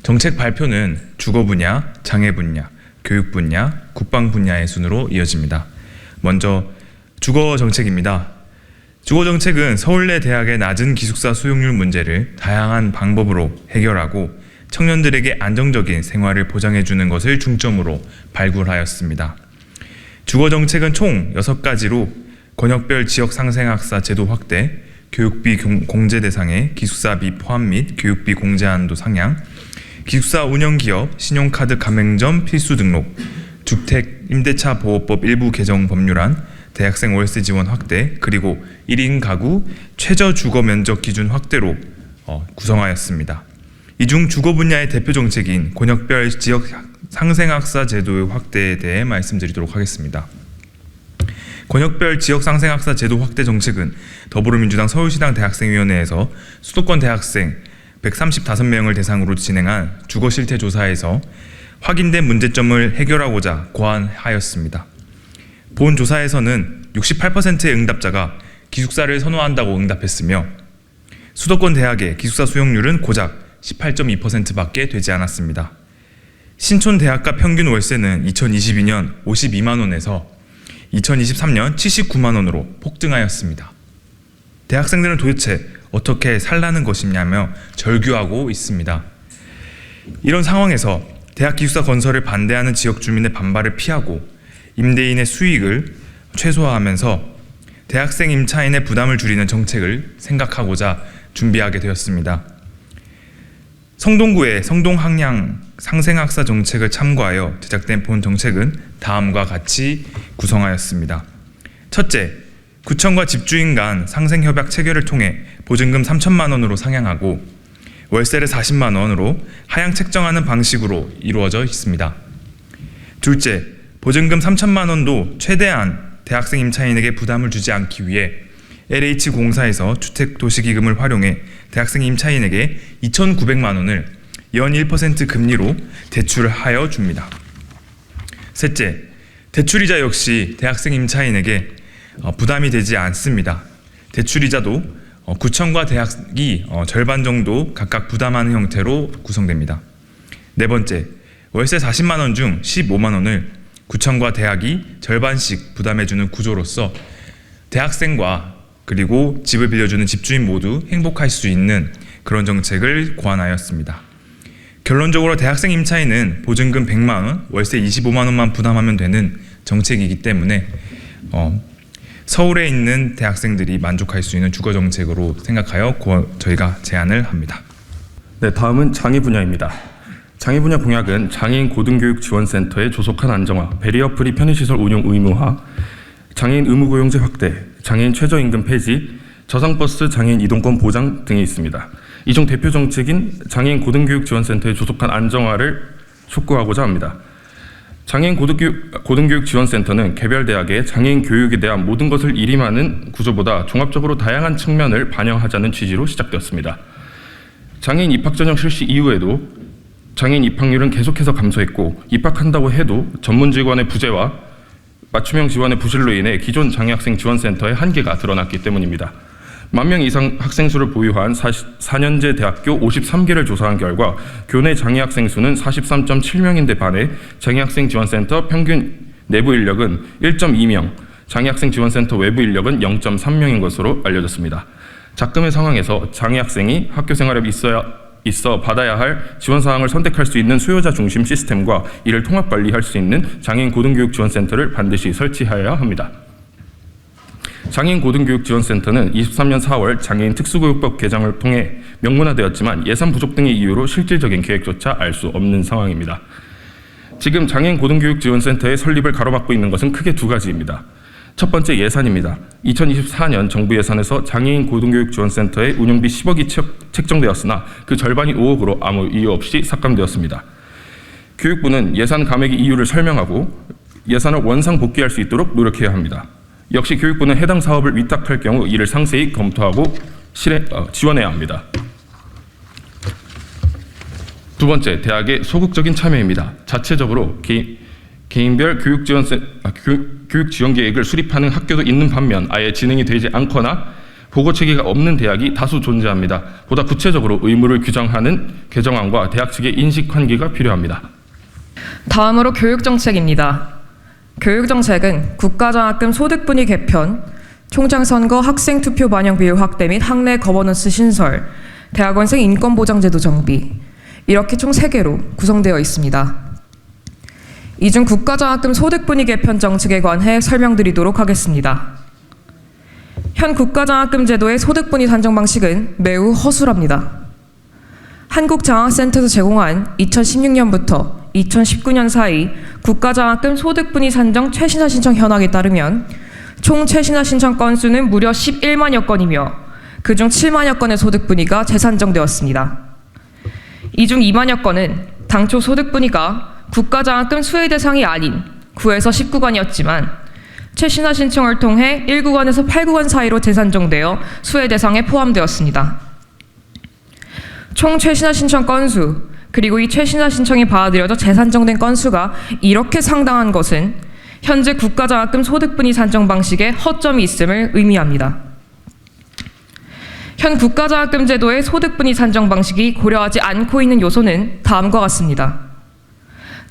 정책 발표는 주거 분야, 장애 분야, 교육 분야, 국방 분야의 순으로 이어집니다. 먼저 주거 정책입니다. 주거 정책은 서울대 대학의 낮은 기숙사 수용률 문제를 다양한 방법으로 해결하고 청년들에게 안정적인 생활을 보장해주는 것을 중점으로 발굴하였습니다. 주거 정책은 총 6가지로 권역별 지역 상생학사 제도 확대, 교육비 공제 대상의 기숙사비 포함 및 교육비 공제 한도 상향, 기숙사 운영기업 신용카드 가맹점 필수 등록, 주택 임대차 보호법 일부 개정 법률안, 대학생 월세 지원 확대, 그리고 1인 가구 최저 주거 면적 기준 확대로 구성하였습니다. 이 중 주거 분야의 대표 정책인 권역별 지역 상생학사 제도의 확대에 대해 말씀드리도록 하겠습니다. 권역별 지역 상생학사 제도 확대 정책은 더불어민주당 서울시당 대학생위원회에서 수도권 대학생 135명을 대상으로 진행한 주거 실태 조사에서 확인된 문제점을 해결하고자 고안하였습니다. 본 조사에서는 68%의 응답자가 기숙사를 선호한다고 응답했으며 수도권 대학의 기숙사 수용률은 고작 18.2%밖에 되지 않았습니다. 신촌 대학가 평균 월세는 2022년 52만 원에서 2023년 79만 원으로 폭등하였습니다. 대학생들은 도대체 어떻게 살라는 것이냐며 절규하고 있습니다. 이런 상황에서 대학 기숙사 건설을 반대하는 지역 주민의 반발을 피하고 임대인의 수익을 최소화하면서 대학생 임차인의 부담을 줄이는 정책을 생각하고자 준비하게 되었습니다. 성동구의 성동항량 상생학사 정책을 참고하여 제작된 본 정책은 다음과 같이 구성하였습니다. 첫째, 구청과 집주인 간 상생협약 체결을 통해 보증금 3천만 원으로 상향하고 월세를 40만 원으로 하향 책정하는 방식으로 이루어져 있습니다. 둘째, 보증금 3천만 원도 최대한 대학생 임차인에게 부담을 주지 않기 위해 LH공사에서 주택도시기금을 활용해 대학생 임차인에게 2,900만 원을 연 1% 금리로 대출하여 줍니다. 셋째, 대출이자 역시 대학생 임차인에게 부담이 되지 않습니다. 대출이자도 구청과 대학이 절반 정도 각각 부담하는 형태로 구성됩니다. 네 번째, 월세 40만 원 중 15만 원을 구청과 대학이 절반씩 부담해주는 구조로서 대학생과 그리고 집을 빌려주는 집주인 모두 행복할 수 있는 그런 정책을 고안하였습니다. 결론적으로 대학생 임차인은 보증금 100만 원, 월세 25만 원만 부담하면 되는 정책이기 때문에 서울에 있는 대학생들이 만족할 수 있는 주거 정책으로 생각하여 저희가 제안을 합니다. 네, 다음은 장애 분야입니다. 장애 분야 공약은 장애인 고등교육지원센터의 조속한 안정화, 베리어 프리 편의시설 운영 의무화, 장애인 의무고용제 확대, 장애인 최저임금 폐지, 저상버스 장애인 이동권 보장 등이 있습니다. 이 중 대표 정책인 장애인 고등교육지원센터의 조속한 안정화를 촉구하고자 합니다. 장애인 고등교육지원센터는 개별 대학의 장애인 교육에 대한 모든 것을 일임하는 구조보다 종합적으로 다양한 측면을 반영하자는 취지로 시작되었습니다. 장애인 입학 전형 실시 이후에도 장애인 입학률은 계속해서 감소했고 입학한다고 해도 전문 직원의 부재와 맞춤형 지원의 부실로 인해 기존 장애학생 지원센터의 한계가 드러났기 때문입니다. 10,000명 이상 학생 수를 보유한 4년제 대학교 53개를 조사한 결과 교내 장애학생 수는 43.7명인데 반해 장애학생 지원센터 평균 내부 인력은 1.2명, 장애학생 지원센터 외부 인력은 0.3명인 것으로 알려졌습니다. 작금의 상황에서 장애학생이 학교 생활에 있어 받아야 할 지원 사항을 선택할 수 있는 수요자 중심 시스템과 이를 통합 관리할 수 있는 장애인 고등교육지원센터를 반드시 설치하여야 합니다. 장애인 고등교육지원센터는 23년 4월 장애인 특수교육법 개정을 통해 명문화되었지만 예산 부족 등의 이유로 실질적인 계획조차 알 수 없는 상황입니다. 지금 장애인 고등교육지원센터의 설립을 가로막고 있는 것은 크게 두 가지입니다. 첫 번째, 예산입니다. 2024년 정부 예산에서 장애인 고등교육지원센터의 운영비 10억이 책정되었으나 그 절반이 5억으로 아무 이유 없이 삭감되었습니다. 교육부는 예산 감액의 이유를 설명하고 예산을 원상 복귀할 수 있도록 노력해야 합니다. 역시 교육부는 해당 사업을 위탁할 경우 이를 상세히 검토하고 지원해야 합니다. 두 번째, 대학의 소극적인 참여입니다. 자체적으로 개인별 교육 지원 계획을 수립하는 학교도 있는 반면 아예 진행이 되지 않거나 보고 체계가 없는 대학이 다수 존재합니다. 보다 구체적으로 의무를 규정하는 개정안과 대학 측의 인식 환기가 필요합니다. 다음으로 교육정책입니다. 교육정책은 국가장학금 소득분위 개편, 총장선거 학생 투표 반영 비율 확대 및 학내 거버넌스 신설, 대학원생 인권보장제도 정비, 이렇게 총 3개로 구성되어 있습니다. 이 중 국가장학금 소득분위 개편 정책에 관해 설명드리도록 하겠습니다. 현 국가장학금 제도의 소득분위 산정 방식은 매우 허술합니다. 한국장학센터에서 제공한 2016년부터 2019년 사이 국가장학금 소득분위 산정 최신화 신청 현황에 따르면 총 최신화 신청 건수는 무려 11만여 건이며 그중 7만여 건의 소득분위가 재산정되었습니다. 이 중 2만여 건은 당초 소득분위가 국가장학금 수혜 대상이 아닌 9에서 19관이었지만 최신화 신청을 통해 1구간에서 8구간 사이로 재산정되어 수혜 대상에 포함되었습니다. 총 최신화 신청 건수, 그리고 이 최신화 신청이 받아들여져 재산정된 건수가 이렇게 상당한 것은 현재 국가장학금 소득분위 산정 방식에 허점이 있음을 의미합니다. 현 국가장학금 제도의 소득분위 산정 방식이 고려하지 않고 있는 요소는 다음과 같습니다.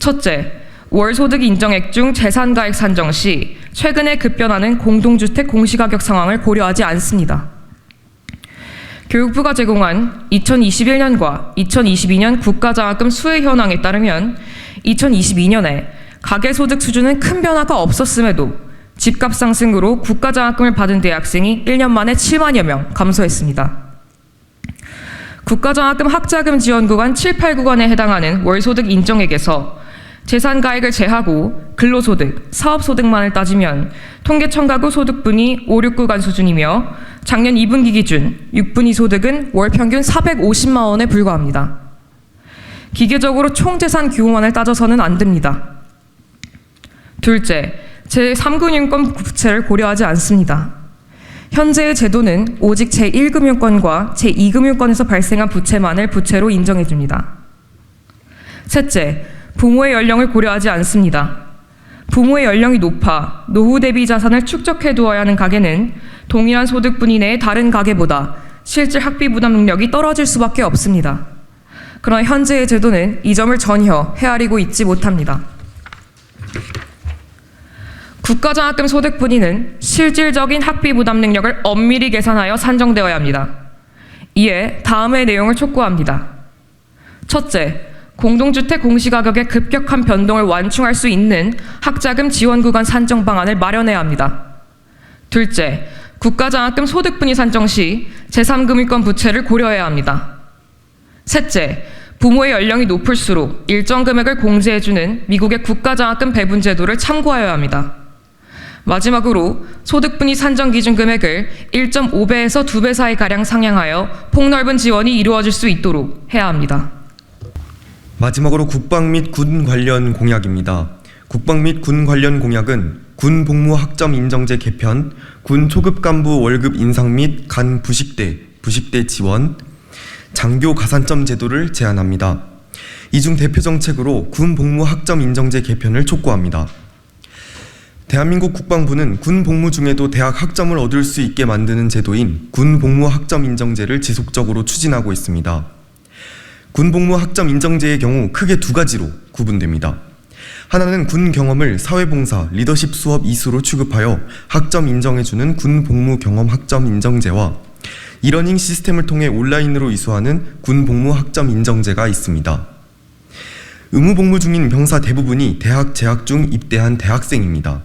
첫째, 월소득 인정액 중 재산가액 산정 시 최근에 급변하는 공동주택 공시가격 상황을 고려하지 않습니다. 교육부가 제공한 2021년과 2022년 국가장학금 수혜 현황에 따르면 2022년에 가계소득 수준은 큰 변화가 없었음에도 집값 상승으로 국가장학금을 받은 대학생이 1년 만에 7만여 명 감소했습니다. 국가장학금 학자금 지원 구간 7, 8구간에 해당하는 월소득 인정액에서 재산가액을 제하고 근로소득, 사업소득만을 따지면 통계청가구 소득분위 5, 6구간 수준이며 작년 2분기 기준 6분위 소득은 월 평균 450만 원에 불과합니다. 기계적으로 총재산 규모만을 따져서는 안 됩니다. 둘째, 제3금융권 부채를 고려하지 않습니다. 현재의 제도는 오직 제1금융권과 제2금융권에서 발생한 부채만을 부채로 인정해 줍니다. 셋째, 부모의 연령을 고려하지 않습니다. 부모의 연령이 높아 노후 대비 자산을 축적해 두어야 하는 가계는 동일한 소득 분위 내의 다른 가계보다 실질 학비 부담 능력이 떨어질 수밖에 없습니다. 그러나 현재의 제도는 이 점을 전혀 헤아리고 있지 못합니다. 국가장학금 소득 분위는 실질적인 학비 부담 능력을 엄밀히 계산하여 산정되어야 합니다. 이에 다음의 내용을 촉구합니다. 첫째, 공동주택 공시가격의 급격한 변동을 완충할 수 있는 학자금 지원 구간 산정 방안을 마련해야 합니다. 둘째, 국가장학금 소득분위 산정 시 제3금융권 부채를 고려해야 합니다. 셋째, 부모의 연령이 높을수록 일정 금액을 공제해주는 미국의 국가장학금 배분 제도를 참고하여야 합니다. 마지막으로 소득분위 산정 기준 금액을 1.5배에서 2배 사이가량 상향하여 폭넓은 지원이 이루어질 수 있도록 해야 합니다. 마지막으로 국방 및 군 관련 공약입니다. 국방 및 군 관련 공약은 군 복무 학점 인정제 개편, 군 초급 간부 월급 인상 및 간 부식대 지원, 장교 가산점 제도를 제안합니다. 이 중 대표 정책으로 군 복무 학점 인정제 개편을 촉구합니다. 대한민국 국방부는 군 복무 중에도 대학 학점을 얻을 수 있게 만드는 제도인 군 복무 학점 인정제를 지속적으로 추진하고 있습니다. 군 복무 학점 인정제의 경우 크게 2가지로 구분됩니다. 하나는 군 경험을 사회봉사, 리더십 수업 이수로 취급하여 학점 인정해주는 군 복무 경험 학점 인정제와 이러닝 시스템을 통해 온라인으로 이수하는 군 복무 학점 인정제가 있습니다. 의무 복무 중인 병사 대부분이 대학 재학 중 입대한 대학생입니다.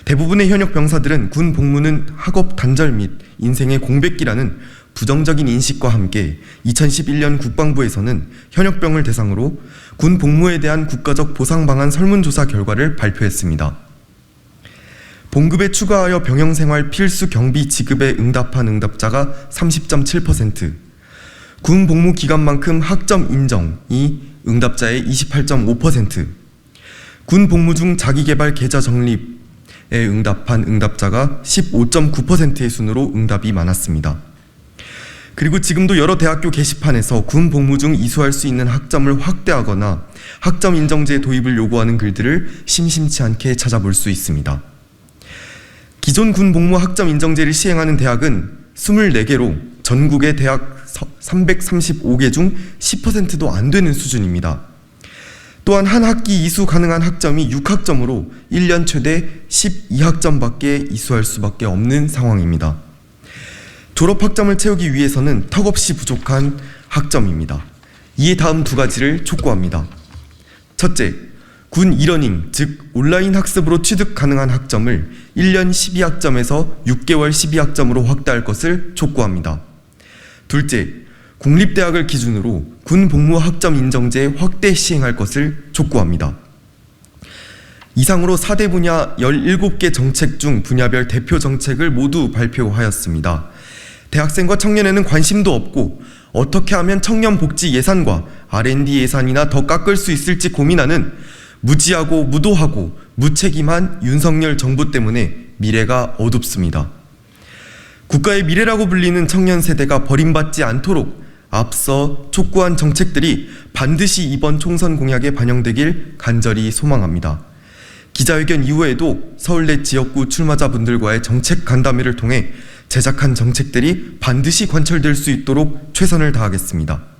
대부분의 현역 병사들은 군 복무는 학업 단절 및 인생의 공백기라는 부정적인 인식과 함께 2011년 국방부에서는 현역병을 대상으로 군 복무에 대한 국가적 보상 방안 설문조사 결과를 발표했습니다. 봉급에 추가하여 병영생활 필수 경비 지급에 응답한 응답자가 30.7%, 군 복무 기간만큼 학점 인정이 응답자의 28.5%, 군 복무 중 자기개발 계좌 적립에 응답한 응답자가 15.9%의 순으로 응답이 많았습니다. 그리고 지금도 여러 대학교 게시판에서 군 복무 중 이수할 수 있는 학점을 확대하거나 학점 인정제 도입을 요구하는 글들을 심심치 않게 찾아볼 수 있습니다. 기존 군 복무 학점 인정제를 시행하는 대학은 24개로 전국의 대학 335개 중 10%도 안 되는 수준입니다. 또한 한 학기 이수 가능한 학점이 6학점으로 1년 최대 12학점밖에 이수할 수밖에 없는 상황입니다. 졸업 학점을 채우기 위해서는 턱없이 부족한 학점입니다. 이에 다음 두 가지를 촉구합니다. 첫째, 군 이러닝, 즉 온라인 학습으로 취득 가능한 학점을 1년 12학점에서 6개월 12학점으로 확대할 것을 촉구합니다. 둘째, 국립대학을 기준으로 군 복무 학점 인정제 확대 시행할 것을 촉구합니다. 이상으로 4대 분야 17개 정책 중 분야별 대표 정책을 모두 발표하였습니다. 대학생과 청년에는 관심도 없고 어떻게 하면 청년 복지 예산과 R&D 예산이나 더 깎을 수 있을지 고민하는 무지하고 무도하고 무책임한 윤석열 정부 때문에 미래가 어둡습니다. 국가의 미래라고 불리는 청년 세대가 버림받지 않도록 앞서 촉구한 정책들이 반드시 이번 총선 공약에 반영되길 간절히 소망합니다. 기자회견 이후에도 서울대 지역구 출마자분들과의 정책 간담회를 통해 제작한 정책들이 반드시 관철될 수 있도록 최선을 다하겠습니다.